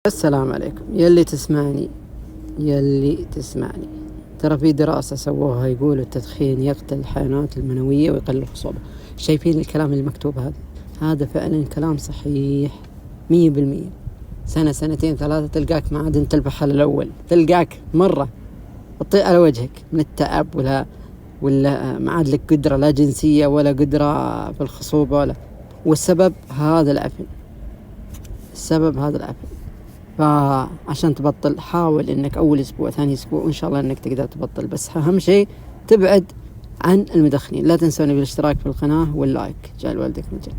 السلام عليكم يلي تسمعني. ترى في دراسة سووها يقول التدخين يقتل الحيوانات المنوية ويقلل الخصوبة. شايفين الكلام اللي مكتوب هذا فعلا كلام صحيح 100%. سنة سنتين ثلاثة تلقاك ما عاد تلبح على الأول، تلقاك مرة تطيء على وجهك من التعب ولا ما عاد لك قدرة لا جنسية ولا قدرة في الخصوبة والسبب هذا العفن. فعشان تبطل حاول انك اول اسبوع ثاني اسبوع وان شاء الله انك تقدر تبطل، بس اهم شيء تبعد عن المدخنين. لا تنسوني بالاشتراك في القناة واللايك. جعل والدك مجد.